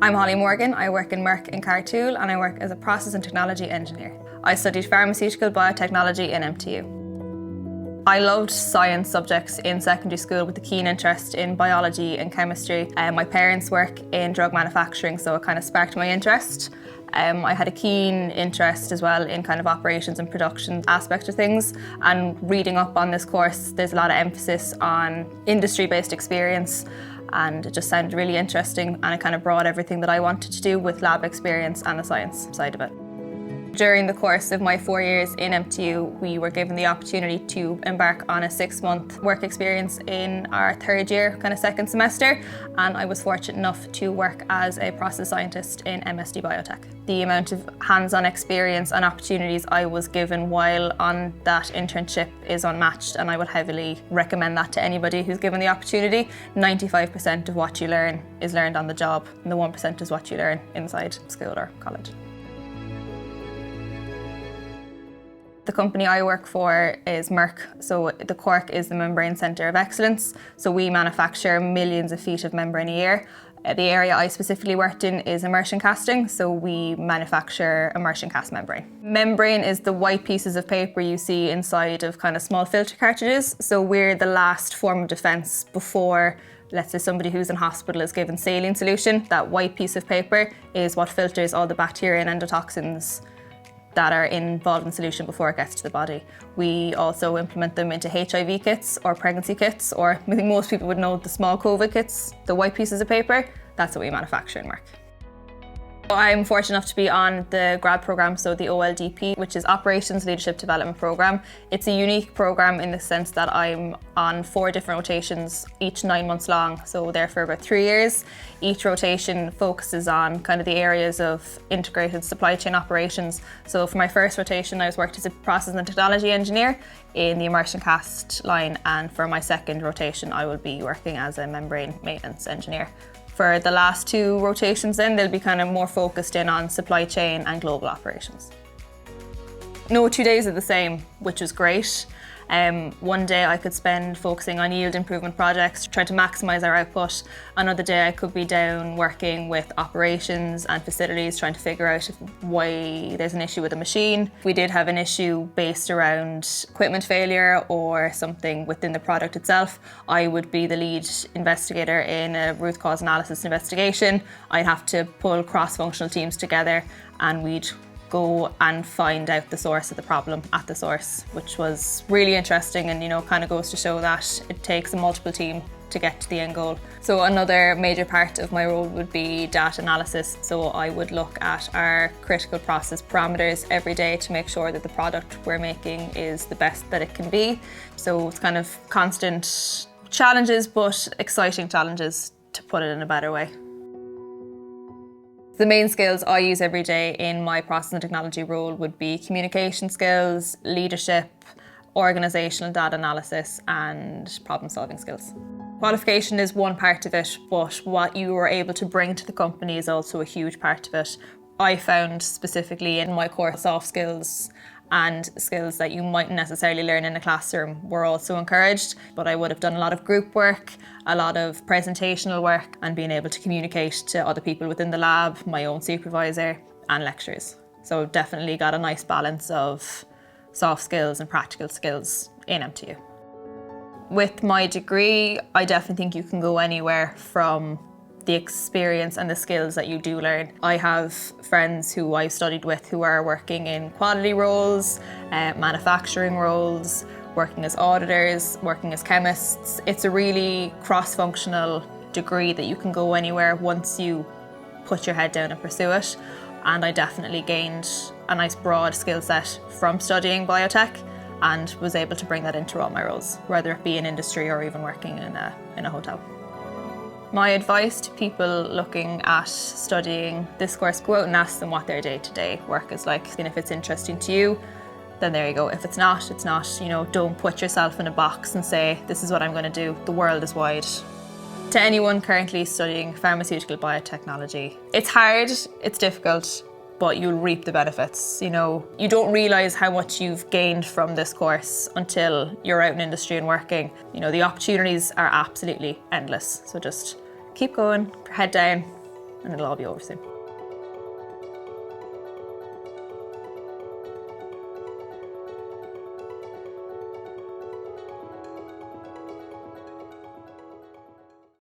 I'm Holly Morgan. I work in Merck in Cartool and I work as a process and technology engineer. I studied pharmaceutical biotechnology in MTU. I loved science subjects in secondary school with a keen interest in biology and chemistry. My parents work in drug manufacturing, so it kind of sparked my interest. I had a keen interest as well in kind of operations and production aspect of things, and reading up on this course there's a lot of emphasis on industry-based experience, and it just sounded really interesting, and it kind of brought everything that I wanted to do with lab experience and the science side of it. During the course of my 4 years in MTU, we were given the opportunity to embark on a 6-month work experience in our third year, kind of second semester, and I was fortunate enough to work as a process scientist in MSD Biotech. The amount of hands-on experience and opportunities I was given while on that internship is unmatched, and I would heavily recommend that to anybody who's given the opportunity. 95% of what you learn is learned on the job, and the 1% is what you learn inside school or college. The company I work for is Merck. So the Cork is the Membrane Centre of Excellence. So we manufacture millions of feet of membrane a year. The area I specifically worked in is immersion casting, so we manufacture immersion cast membrane. Membrane is the white pieces of paper you see inside of kind of small filter cartridges. So we're the last form of defence before, let's say, somebody who's in hospital is given saline solution. That white piece of paper is what filters all the bacteria and endotoxins that are involved in solution before it gets to the body. We also implement them into HIV kits or pregnancy kits, or I think most people would know the small COVID kits, the white pieces of paper. That's what we manufacture in Merck. I'm fortunate enough to be on the grad programme, so the OLDP, which is Operations Leadership Development Programme. It's a unique programme in the sense that I'm on 4 different rotations, each 9 months long, so there for about 3 years. Each rotation focuses on kind of the areas of integrated supply chain operations. So for my first rotation, I was worked as a process and technology engineer in the immersion cast line, and for my second rotation, I will be working as a membrane maintenance engineer. For the last 2 rotations then, they'll be kind of more focused in on supply chain and global operations. No 2 days are the same, which was great. One day I could spend focusing on yield improvement projects, trying to maximise our output. Another day I could be down working with operations and facilities, trying to figure out why there's an issue with a machine. If we did have an issue based around equipment failure or something within the product itself, I would be the lead investigator in a root cause analysis investigation. I'd have to pull cross-functional teams together, and we'd go and find out the source of the problem at the source, which was really interesting, and kind of goes to show that it takes a multiple team to get to the end goal. So another major part of my role would be data analysis. So I would look at our critical process parameters every day to make sure that the product we're making is the best that it can be. So it's kind of constant challenges, but exciting challenges, to put it in a better way. The main skills I use every day in my process and technology role would be communication skills, leadership, organisational data analysis, and problem-solving skills. Qualification is one part of it, but what you are able to bring to the company is also a huge part of it. I found specifically in my course, soft skills and skills that you mightn't necessarily learn in a classroom were also encouraged, but I would have done a lot of group work, a lot of presentational work, and being able to communicate to other people within the lab, my own supervisor, and lecturers. So definitely got a nice balance of soft skills and practical skills in MTU. With my degree, I definitely think you can go anywhere from the experience and the skills that you do learn. I have friends who I've studied with who are working in quality roles, manufacturing roles, working as auditors, working as chemists. It's a really cross-functional degree that you can go anywhere once you put your head down and pursue it. And I definitely gained a nice broad skill set from studying biotech, and was able to bring that into all my roles, whether it be in industry or even working in a hotel. My advice to people looking at studying this course: go out and ask them what their day-to-day work is like. And if it's interesting to you, then there you go. If it's not, it's not. Don't put yourself in a box and say, this is what I'm going to do. The world is wide. To anyone currently studying pharmaceutical biotechnology, it's hard, it's difficult, but you'll reap the benefits. You don't realise how much you've gained from this course until you're out in industry and working. The opportunities are absolutely endless. So just keep going, head down, and it'll all be over soon.